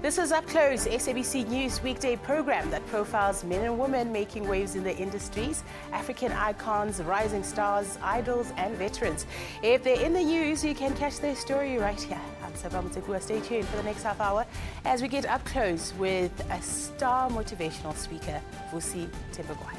This is Up Close, SABC News weekday program that profiles men and women making waves in their industries, African icons, rising stars, idols and veterans. If they're in the news, you can catch their story right here. I'm Tshepang Motsekuoa. Stay tuned for the next half hour as we get up close with a star motivational speaker, Vusi Thembekwayo.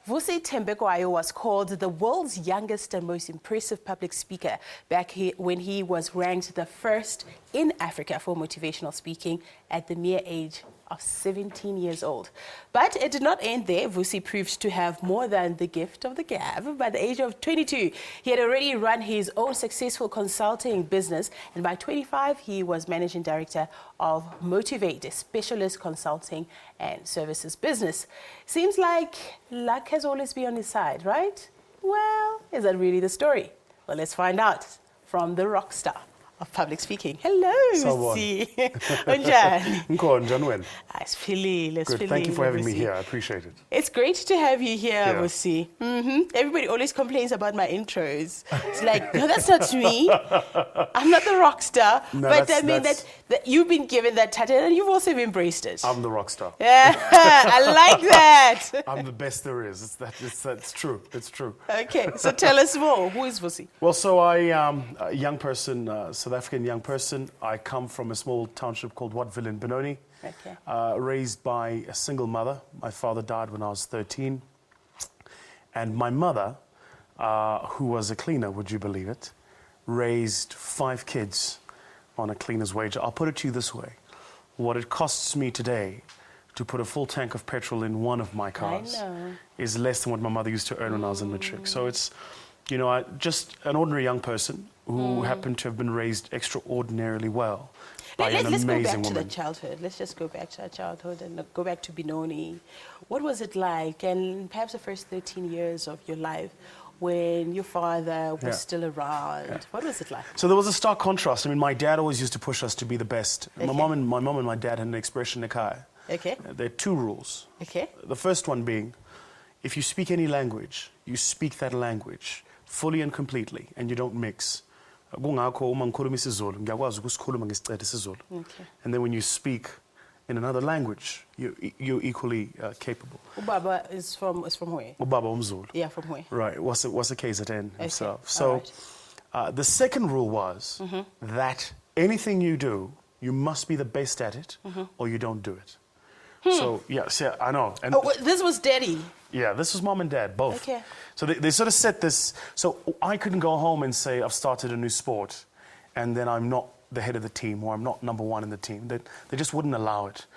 Vusi Thembekwayo was called the world's youngest and most impressive public speaker back when he was ranked the first in Africa for motivational speaking at the mere age of 17 years old. But it did not end there. Vusi proved to have more than the gift of the gab. By the age of 22, he had already run his own successful consulting business, and by 25, he was Managing Director of MOTIV8, a specialist consulting and services business. Seems like luck has always been on his side, right? Well, is that really the story? Well, let's find out from the rock star of public speaking. Hello, Vusi. Unjani? Let's feel. Thank you for having me here. I appreciate it. It's great to have you here, Vusi. Everybody always complains about my intros. It's like, no, that's not me. I'm not the rock star. No, but I mean that you've been given that title and you've also embraced it. I'm the rock star. Yeah, I like that. I'm the best there is. That's true. It's true. Okay, so tell us more. Who is Vusi? Well, so I am a young person, South African young person. I come from a small township called Wattville in Benoni. Okay. Raised by a single mother. My father died when I was 13. And my mother, who was a cleaner, would you believe it, raised 5 kids on a cleaner's wage. I'll put it to you this way. What it costs me today to put a full tank of petrol in one of my cars is less than what my mother used to earn when I was in matric. So it's, you know, just an ordinary young person who happened to have been raised extraordinarily well by an amazing woman. Let's go back to the childhood. Let's just go back to our childhood and go back to Benoni. What was it like? And perhaps the first 13 years of your life when your father was still around. What was it like? So there was a stark contrast. I mean, my dad always used to push us to be the best. Okay. My mom and my dad had an expression, Nikai. Okay. There are 2 rules. Okay. The first one being, if you speak any language, you speak that language fully and completely, and you don't mix. Okay. And then when you speak in another language, you're equally capable. Ubaba is from where? Ubaba umZulu. Yeah, from where? Right. What's the KZN himself. Okay. So the second rule was that anything you do, you must be the best at it, or you don't do it. So, yes, yeah, I know. And this was daddy? Yeah, this was mom and dad, both. Okay. So they sort of set this, so I couldn't go home and say I've started a new sport and then I'm not the head of the team or I'm not number 1 in the team. They just wouldn't allow it.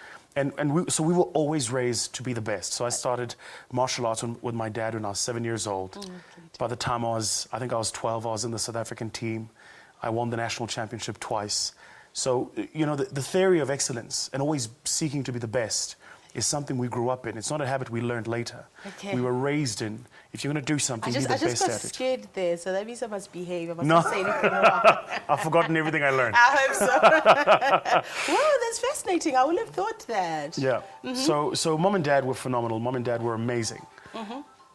So we were always raised to be the best. So I started martial arts with my dad when I was 7 years old. By the time I think I was 12, I was in the South African team. I won the national championship twice. So, you know, the theory of excellence and always seeking to be the best is something we grew up in. It's not a habit we learned later. Okay. We were raised in. If you're going to do something, be the best at it. I just got scared there, so that means I must behave. I must No. not say anything wrong. I've forgotten everything I learned. I hope so. Wow, that's fascinating. I wouldn't have thought that. Yeah. So mom and dad were phenomenal. Mom and dad were amazing.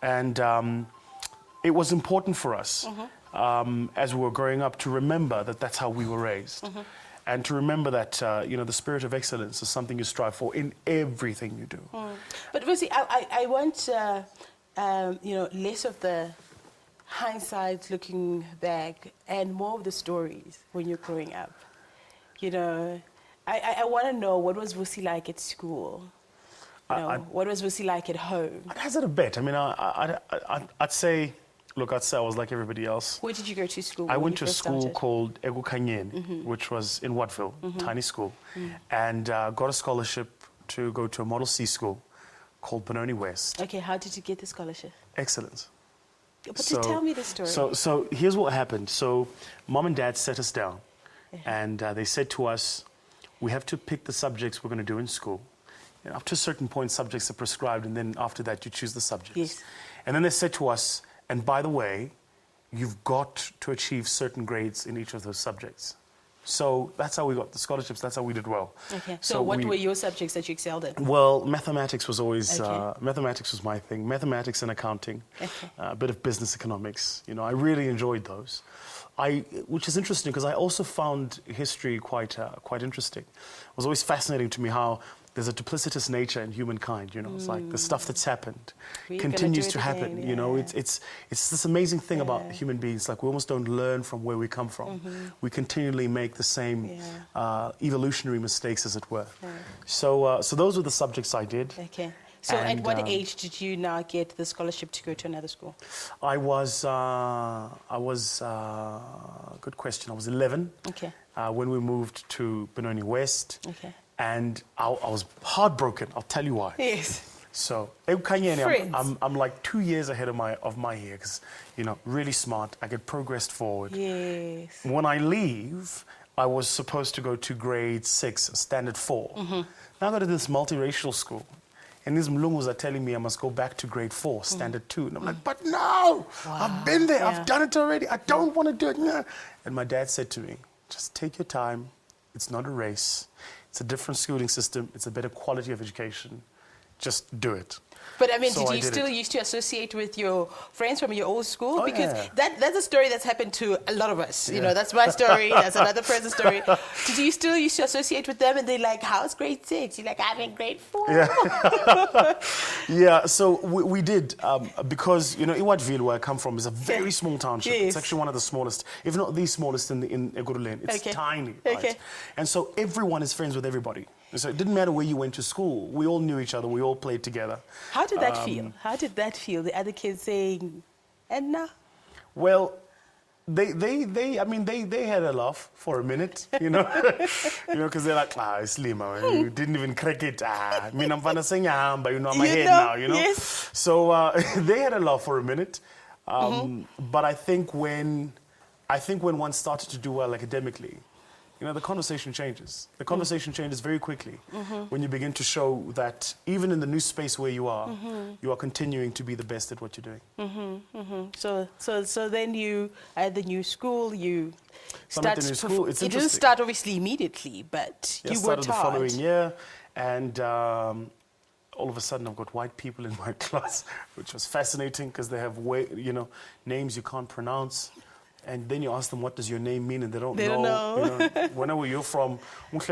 And it was important for us as we were growing up to remember that that's how we were raised. And to remember that, you know, the spirit of excellence is something you strive for in everything you do. But Vusi, I want, you know, less of the hindsight looking back and more of the stories when you're growing up. You know, I want to know, what was Vusi like at school? You know, what was Vusi like at home? I'd hazard a bet. I mean, I'd say... Look, I'd say I was like everybody else. Where did you go to school? I went to a school called Egukanyeni, which was in Wattville, tiny school, and got a scholarship to go to a Model C school called Benoni West. Okay, how did you get the scholarship? Excellence. But tell me the story. So here's what happened. So mom and dad sat us down, and they said to us, we have to pick the subjects we're going to do in school. You know, up to a certain point, subjects are prescribed, and then after that, you choose the subjects. Yes. And then they said to us, and by the way, you've got to achieve certain grades in each of those subjects. So that's how we got the scholarships. That's how we did well. Okay. So what were your subjects that you excelled in? Well, mathematics was always, Okay. mathematics was my thing. Mathematics and accounting, Okay. a bit of business economics. You know, I really enjoyed those. Which is interesting because I also found history quite interesting. It was always fascinating to me how there's a duplicitous nature in humankind. You know, it's like the stuff that's happened continues to happen. Again, You know, yeah. it's this amazing thing about human beings. Like we almost don't learn from where we come from. We continually make the same evolutionary mistakes, as it were. So those were the subjects I did. Okay. So at And, what age did you now get the scholarship to go to another school? Good question. I was 11 Okay. when we moved to Benoni West. Okay. And I was heartbroken. I'll tell you why. Yes. So, Friends. I'm like 2 years ahead of my year because, you know, really smart. I get progressed forward. Yes. When I leave, I was supposed to go to grade 6, standard 4. Now I go to this multiracial school. And these Mlungus are telling me I must go back to grade 4, standard 2. And I'm like, but no, I've been there. I've done it already. I don't want to do it. No. And my dad said to me, just take your time. It's not a race. It's a different schooling system. It's a better quality of education. Just do it. But I mean, So did you still used to associate with your friends from your old school? Oh, because yeah. that's a story that's happened to a lot of us. You know, that's my story. That's another person's story. Did you still used to associate with them? And they're like, how's grade 6? You're like, I'm in grade 4. Yeah. Yeah, so we did, because, you know, Iwatville, where I come from, is a very small township. Yes. It's actually one of the smallest, if not the smallest in Ekurhuleni. It's tiny, right? Okay. And so everyone is friends with everybody. And so it didn't matter where you went to school. We all knew each other. We all played together. How did that feel? How did that feel? The other kids saying, Edna? Well, they had a laugh for a minute, you know, because they're like, it's Lima, you didn't even crack it. I mean, I'm gonna sing, but you know, I'm ahead now, you know. Yes. So they had a laugh for a minute, but I think when one started to do well academically, you know, the conversation changes. The conversation changes very quickly when you begin to show that even in the new space where you are continuing to be the best at what you're doing. So then you, at the new school, you So I'm at the new school. It's you didn't interesting. start obviously immediately, but you worked started the hard. following year, and all of a sudden I've got white people in my class, which was fascinating because they have names you can't pronounce. And then you ask them, what does your name mean? And they don't know. You know, whenever you're from, Yes.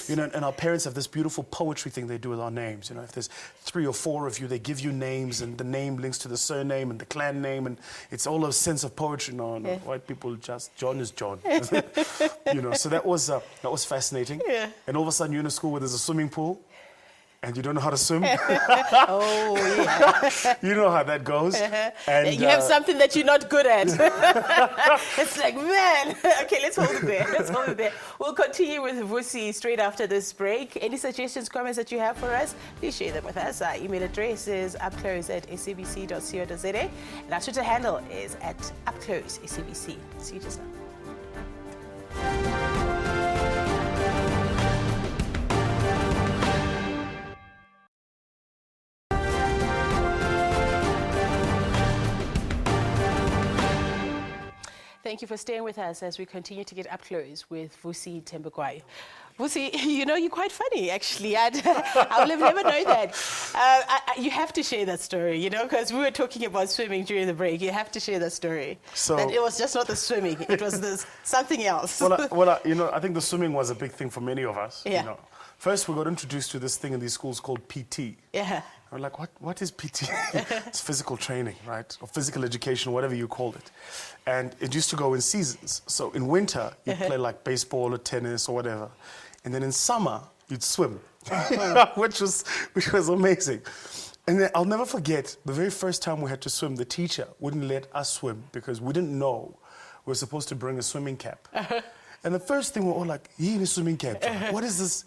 you know, and our parents have this beautiful poetry thing they do with our names. You know, if there's 3 or 4 of you, they give you names, and the name links to the surname and the clan name, and it's all a sense of poetry. No, white people just John is John. You know, so that was fascinating. Yeah. And all of a sudden you're in a school where there's a swimming pool. And you don't know how to swim. Oh, yeah. You know how that goes. And You have something that you're not good at. It's like, man. Okay, let's hold it there. We'll continue with Vusi straight after this break. Any suggestions, comments that you have for us, please share them with us. Our email address is upclose@sabc.co.za. And our Twitter handle is @upclosesabc. See you just now. Thank you for staying with us as we continue to get up close with Vusi Thembekwayo. Vusi, you know, you're quite funny, actually. I would have never known that. You have to share that story, you know, because we were talking about swimming during the break. You have to share that story. So, that it was just not the swimming. It was something else. I think the swimming was a big thing for many of us. Yeah. You know. First, we got introduced to this thing in these schools called PT. Yeah. We're like, what is PT? It's physical training, right? Or physical education, whatever you called it. And it used to go in seasons. So in winter, you'd play like baseball or tennis or whatever. And then in summer, you'd swim, which was amazing. And then I'll never forget, the very first time we had to swim, the teacher wouldn't let us swim because we didn't know we were supposed to bring a swimming cap. And the first thing, we're all like, you need a swimming cap. What is this?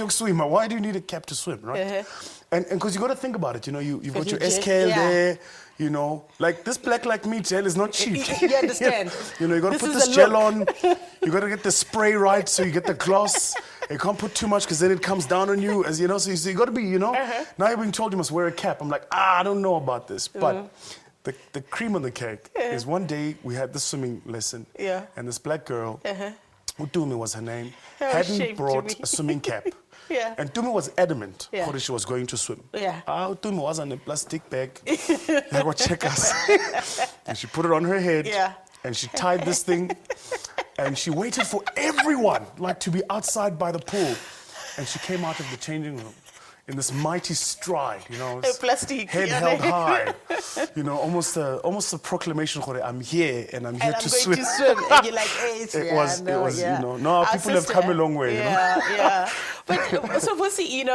Swimmer. Why do you need a cap to swim, right? And because you got to think about it, you know, you've got your SKL there, you know, like this black like me gel is not cheap. You understand? You know, you got to put this gel on, you got to get the spray right so you get the gloss. You can't put too much because then it comes down on you, as you know, so you got to be, you know. Now you're being told you must wear a cap. I'm like, I don't know about this. But The cream on the cake is one day we had this swimming lesson, and this black girl, Utumi was her name, hadn't brought a swimming cap. And Tumi was adamant that she was going to swim. Tumi was on a plastic bag. I go check us. And she put it on her head, and she tied this thing, and she waited for everyone to be outside by the pool. And she came out of the changing room in this mighty stride, plastic, head held high, almost a proclamation for I'm here and I'm here to swim. To swim. And you're like, hey, it was, no, people have come a long way. But so Vusi,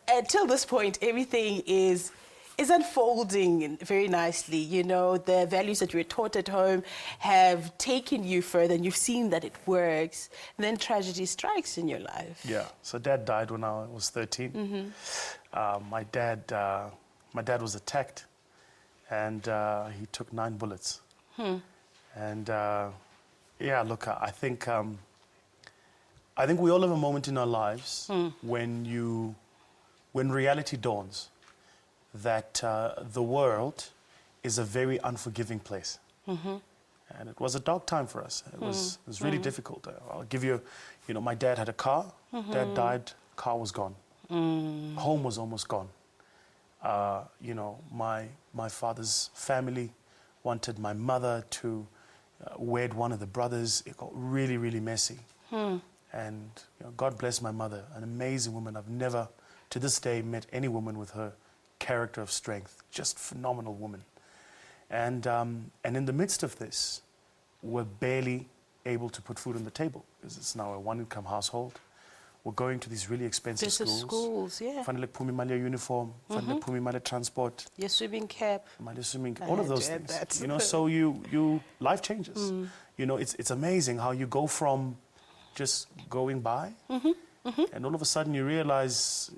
until this point, everything is unfolding very nicely. The values that you were taught at home have taken you further, and you've seen that it works. And then tragedy strikes in your life. Yeah. So Dad died when I was 13. My dad was attacked, and he took 9 bullets. And look, I think we all have a moment in our lives when reality dawns that the world is a very unforgiving place. And it was a dark time for us. It was really difficult. I'll give you, my dad had a car. Dad died, car was gone. Home was almost gone. My father's family wanted my mother to wed one of the brothers. It got really, really messy. And God bless my mother, an amazing woman. I've never, to this day, met any woman with her character of strength, just phenomenal woman. And in the midst of this, we're barely able to put food on the table because it's now a one-income household. We're going to these really expensive schools. Fanele phumi mali uniform, fanele phumi mali transport. Your swimming cap. Mali swimming, all of those things. So you life changes. It's amazing how you go from just going by, and all of a sudden you realize,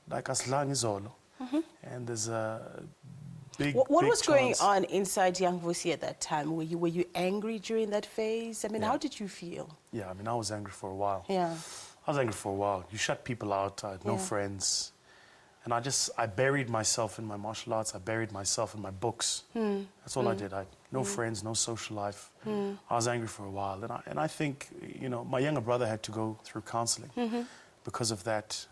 like aslang izolo. And there's a big What was going chance. on inside young Vusi at that time? Were you angry during that phase? I mean, how did you feel? Yeah, I was angry for a while. Yeah. I was angry for a while. You shut people out. I had no friends. And I buried myself in my martial arts. I buried myself in my books. That's all I did. I had no friends, no social life. I was angry for a while. And I think, my younger brother had to go through counseling because of that.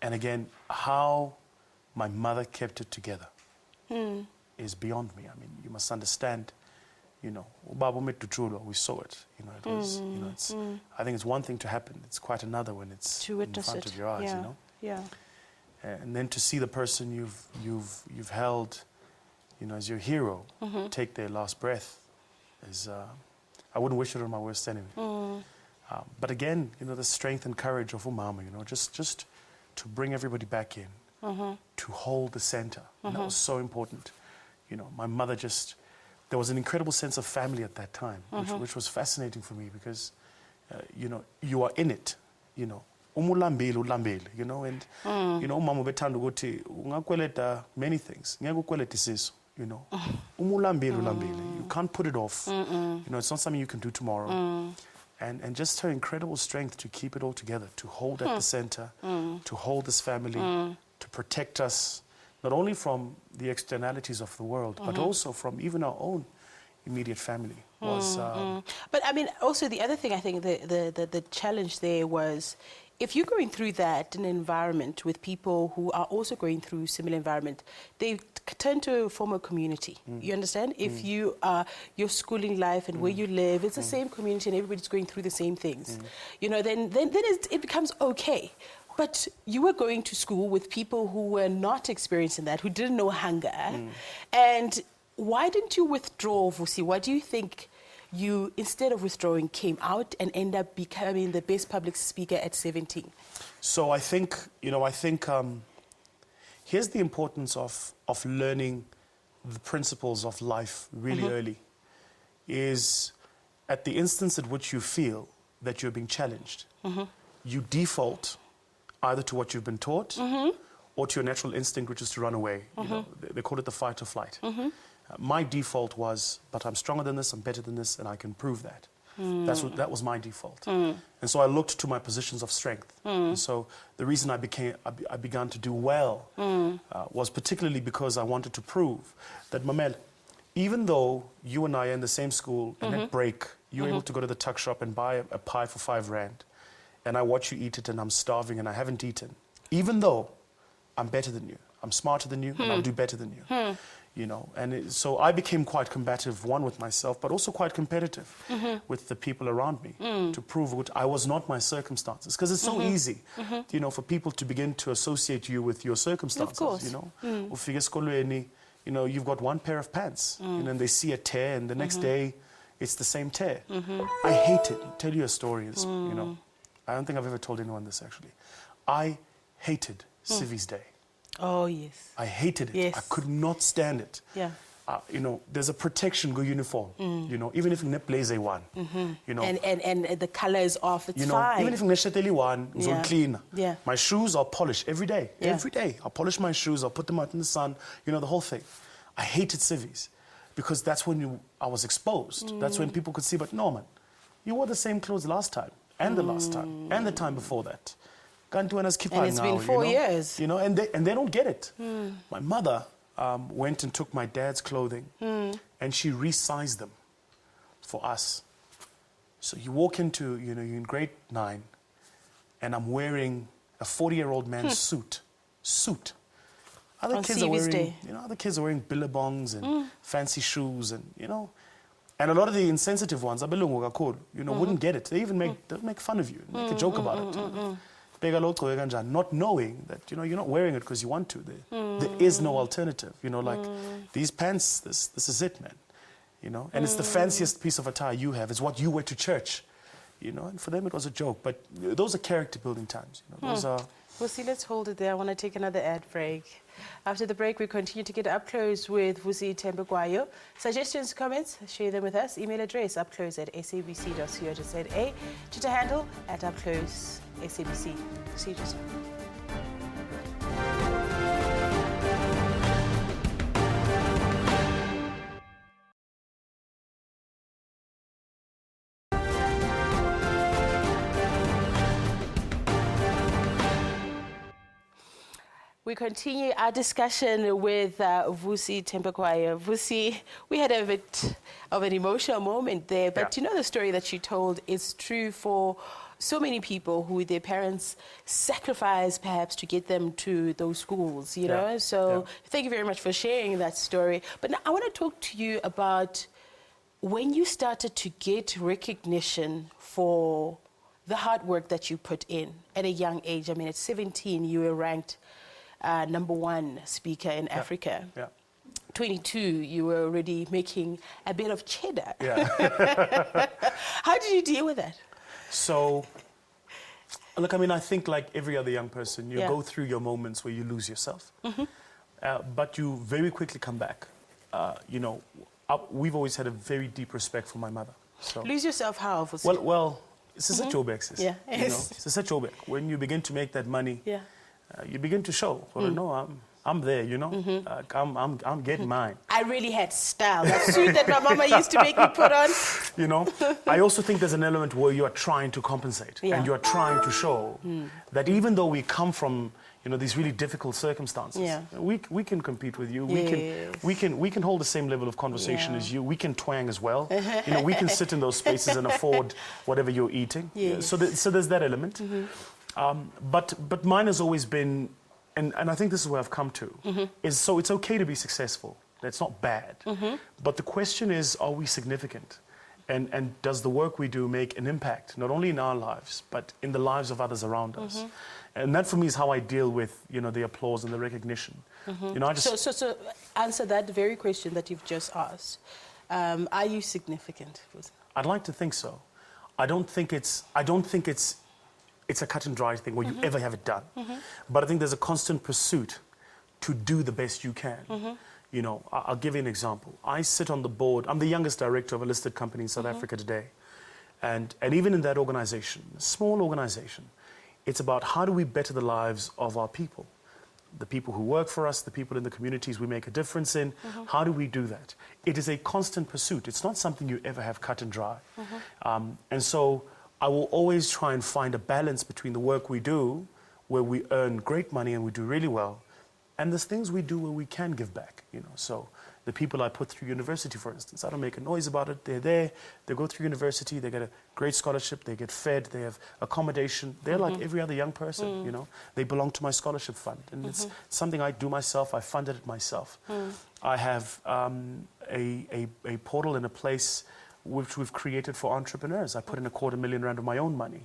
And again, how my mother kept it together is beyond me. You must understand, we saw it. It was, I think it's one thing to happen. It's quite another when it's in front of your eyes, Yeah. And then to see the person you've held, as your hero, take their last breath is, I wouldn't wish it on my worst enemy. But again, the strength and courage of Umama, just to bring everybody back in, to hold the center. And that was so important. My mother there was an incredible sense of family at that time, which was fascinating for me because, you are in it, umulambile ulambile, and, umama bethanda ukuthi ungakweleta many things. Ngeke ukweleta isiso, umulambile ulambile. You can't put it off. It's not something you can do tomorrow. And just her incredible strength to keep it all together, to hold at the center, to hold this family, to protect us, not only from the externalities of the world, but also from even our own immediate family. But also the other thing, I think the challenge there was, if you're going through that in an environment with people who are also going through similar environment, they turn to form a community. You understand? If you your schooling life and where you live, it's the same community and everybody's going through the same things. Then it becomes okay. But you were going to school with people who were not experiencing that, who didn't know hunger. And why didn't you withdraw, Vusi? Why do you think you, instead of withdrawing, came out and ended up becoming the best public speaker at 17? So I think, here's the importance of learning the principles of life really early, is at the instance at which you feel that you're being challenged, you default either to what you've been taught or to your natural instinct, which is to run away. They call it the fight or flight. My default was, but I'm stronger than this, I'm better than this, and I can prove that. That was my default. And so I looked to my positions of strength. And so the reason I began to do well was particularly because I wanted to prove that, Mamel, even though you and I are in the same school, and at break, you're able to go to the tuck shop and buy a pie for 5 rand, and I watch you eat it and I'm starving and I haven't eaten, even though I'm better than you, I'm smarter than you, and I'll do better than you. You know, and so I became quite combative, one with myself, but also quite competitive with the people around me to prove what I was not my circumstances. Because it's so easy, you know, for people to begin to associate you with your circumstances. Of course. You know, ufike esikolweni, you know, you've got one pair of pants, you know, and they see a tear, and the next day it's the same tear. I hate it. I'll tell you a story. Is, you know, I don't think I've ever told anyone this actually. I hated Civi's Day. Oh, yes. I hated it. Yes. I could not stand it. Yeah. You know, there's a protection go uniform, you know, even if you blaze a one, you know. And the color is off, it's you know, fine. even if you sheteli one, it's all clean. Yeah. My shoes are polished every day. Yeah. Every day. I'll polish my shoes, I'll put them out in the sun, you know, the whole thing. I hated civies because that's when I was exposed. That's when people could see, but no, man, you wore the same clothes last time, and the last time, and the time before that. And it's been 4 years. You know, and they don't get it. My mother went and took my dad's clothing and she resized them for us. So you walk into, you know, you're in grade 9 and I'm wearing a 40-year-old man's suit. Other kids are wearing, you know, other kids are wearing billabongs and fancy shoes and, you know. And a lot of the insensitive ones, you know, wouldn't get it. They even make fun of you, make a joke about it. Not knowing that, you know, you're not wearing it because you want to. There is no alternative. You know, like these pants, this is it, man. You know, and it's the fanciest piece of attire you have. It's what you wear to church. You know, and for them it was a joke. But those are character building times. You know, those are. Well, see, let's hold it there. I want to take another ad break. After the break, we continue to get up close with Vusi Thembekwayo. Suggestions, comments, share them with us. Email address upclose@sabc.co.za. Twitter handle @upclosesabc. See you soon. We continue our discussion with Vusi Thembekwayo. Vusi, we had a bit of an emotional moment there, but you know the story that you told is true for so many people who their parents sacrifice perhaps to get them to those schools, you know? So thank you very much for sharing that story. But now I want to talk to you about when you started to get recognition for the hard work that you put in at a young age. I mean, at 17, you were ranked #1 speaker in Africa. 22, you were already making a bit of cheddar. How did you deal with that? So, look, I mean, I think like every other young person, you go through your moments where you lose yourself. But you very quickly come back. You know, we've always had a very deep respect for my mother. So, lose yourself how? Well, it's a job, yeah. You know, it's a job. When you begin to make that money, you begin to show. Well, no, I'm there, you know. I'm getting mine. I really had style. That suit that my mama used to make me put on. You know, I also think there's an element where you are trying to compensate and you are trying to show that even though we come from, you know, these really difficult circumstances, we can compete with you. We can hold the same level of conversation as you. We can twang as well. You know, we can sit in those spaces and afford whatever you're eating. So there's that element. But mine has always been, and I think this is where I've come to, is so it's okay to be successful. That's not bad. But the question is, are we significant? And does the work we do make an impact, not only in our lives, but in the lives of others around us? And that for me is how I deal with, you know, the applause and the recognition. You know, I just... So answer that very question that you've just asked. Are you significant? I'd like to think so. I don't think it's a cut and dry thing where you ever have it done. But I think there's a constant pursuit to do the best you can. You know, I'll give you an example. I sit on the board. I'm the youngest director of a listed company in South Africa today. And even in that organization, a small organization, it's about how do we better the lives of our people. the people who work for us, the people in the communities we make a difference in. How do we do that? It is a constant pursuit. It's not something you ever have cut and dry. And so I will always try and find a balance between the work we do, where we earn great money and we do really well, and there's things we do where we can give back, you know. So the people I put through university, for instance, I don't make a noise about it. They're there, they go through university, they get a great scholarship, they get fed, they have accommodation. They're like every other young person, you know. They belong to my scholarship fund, and it's something I do myself. I funded it myself. I have a portal and a place which we've created for entrepreneurs. I put in R250,000 of my own money.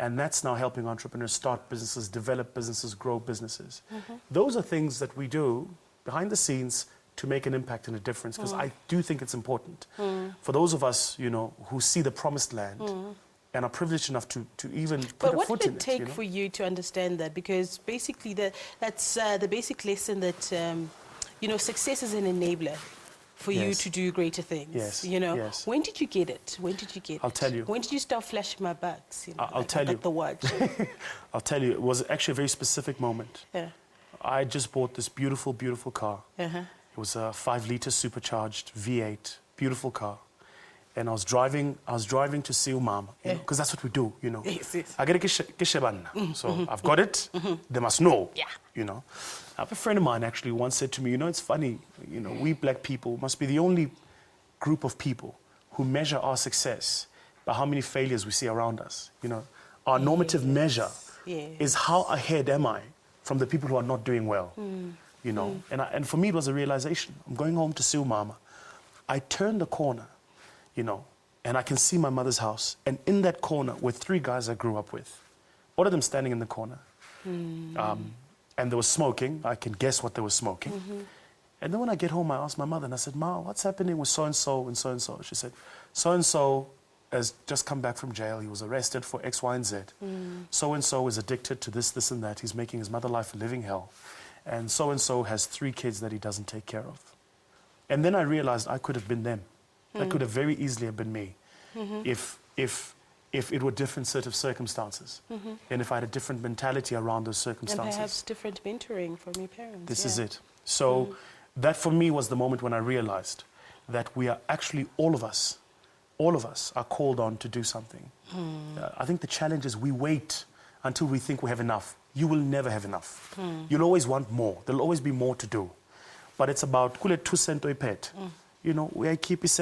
And that's now helping entrepreneurs start businesses, develop businesses, grow businesses. Those are things that we do behind the scenes to make an impact and a difference, because I do think it's important for those of us, you know, who see the promised land and are privileged enough to even put a foot in it. But what did it take for you to understand that? Because basically that's the basic lesson that, you know, success is an enabler for you to do greater things. Yes. You know, Yes. when did you get it? When did you get it? I'll tell you. When did you start flashing my bucks? You know, I'll tell you. I got the watch. I'll tell you, it was actually a very specific moment. Yeah. I just bought this beautiful, beautiful car. It was a 5-liter supercharged V8, beautiful car. And I was driving to see Umama, you know, because that's what we do, you know. Yes, yes. I get a kishebanna. So I've got it, they must know, Yeah. you know. I have a friend of mine actually once said to me, you know, it's funny, you know, we black people must be the only group of people who measure our success by how many failures we see around us. You know, our normative measure is how ahead am I from the people who are not doing well, you know. And for me, it was a realization. I'm going home to see Mama. I turned the corner, you know, and I can see my mother's house. And in that corner were 3 guys I grew up with. All of them standing in the corner. And they were smoking. I can guess what they were smoking. And then when I get home, I asked my mother, and I said, Ma, what's happening with so-and-so and so-and-so? She said, so-and-so has just come back from jail. He was arrested for X, Y, and Z. So-and-so is addicted to this, this, and that. He's making his mother life a living hell. And so-and-so has 3 kids that he doesn't take care of. And then I realized I could have been them. That could have very easily have been me if it were different set of circumstances, and if I had a different mentality around those circumstances. And perhaps different mentoring from your parents. This is it. So that for me was the moment when I realized that we are actually, all of us are called on to do something. I think the challenge is we wait until we think we have enough. You will never have enough. You'll always want more. There'll always be more to do. But it's about, kule 2 cent pet. You know, we keep it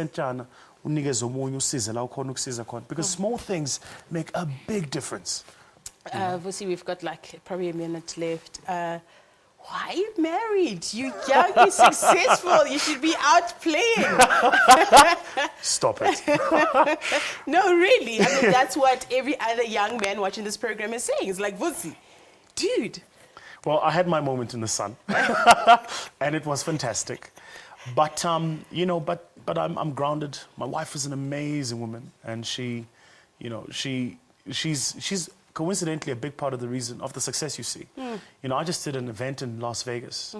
because small things make a big difference. Vusi, we've got like probably a minute left. Why are you married? You're young, you're successful, you should be out playing. Stop it. No, really. I mean, that's what every other young man watching this program is saying. It's like, Vusi, dude. Well, I had my moment in the sun, and it was fantastic. But you know, but I'm grounded. My wife is an amazing woman, and she, you know, she's coincidentally a big part of the reason of the success you see. You know, I just did an event in Las Vegas.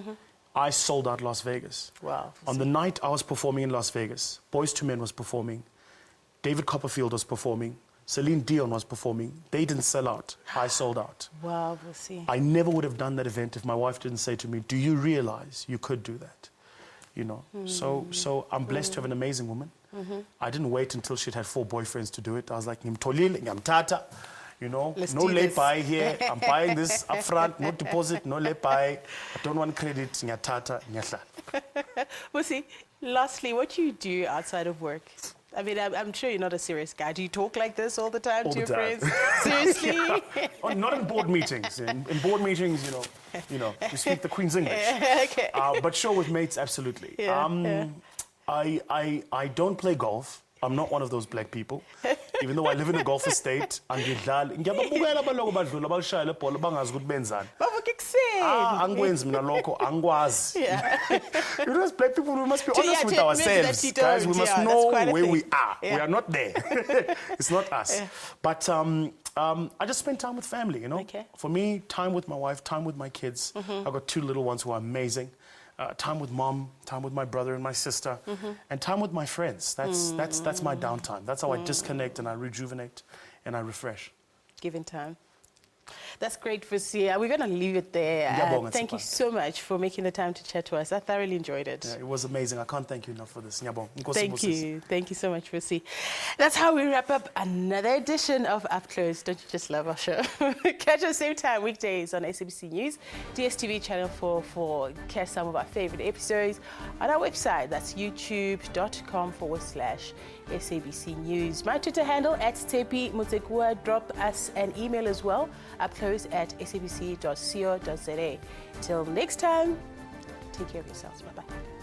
I sold out Las Vegas. Wow. On the night I was performing in Las Vegas, Boyz II Men was performing, David Copperfield was performing, Celine Dion was performing. They didn't sell out. I sold out. Wow, Vusi. I never would have done that event if my wife didn't say to me, "Do you realize you could do that?" You know, so I'm blessed to have an amazing woman. I didn't wait until she'd had 4 boyfriends to do it. I was like, "Ngimtata, you know, no lay-by here. I'm buying this up front, no deposit, no lay-by. I don't want credit, ngiyathatha, ngiyadlala." Vusi, lastly, what do you do outside of work? I mean, I'm sure you're not a serious guy. Do you talk like this all the time All to the your time. friends? Seriously? Oh, not in board meetings. In board meetings, you you speak the Queen's English. Okay. But sure, with mates, absolutely. I don't play golf. I'm not one of those black people. Even though I live in a golf estate, ngiyababukela abaloku badlula balishaya lebhola bangazi ukuthi benzani. Bavuka ekuseni. Angikwenzi mina lokho, angikwazi. You know, as black people, we must be honest with to admit ourselves. that you Guys, we don't, must that's know quite a where we thing. are. We are not there. It's not us. But I just spend time with family, you know. Okay. For me, time with my wife, time with my kids. I've got 2 little ones who are amazing. Time with mom, time with my brother and my sister, and time with my friends. That's my downtime. That's how I disconnect and I rejuvenate and I refresh. Given time. That's great, Vusi. We're going to leave it there. Thank you so much for making the time to chat to us. I thoroughly enjoyed it. Yeah, it was amazing. I can't thank you enough for this. Thank you. Thank you so much, Vusi. That's how we wrap up another edition of Up Close. Don't you just love our show? Catch us same time, weekdays on SABC News, DSTV channel 4 for catch some of our favorite episodes on our website. That's youtube.com/SABC News. My Twitter handle @Tshepang Motsekuoa. Drop us an email as well, upclose@sabc.co.za. Till next time, take care of yourselves. Bye-bye.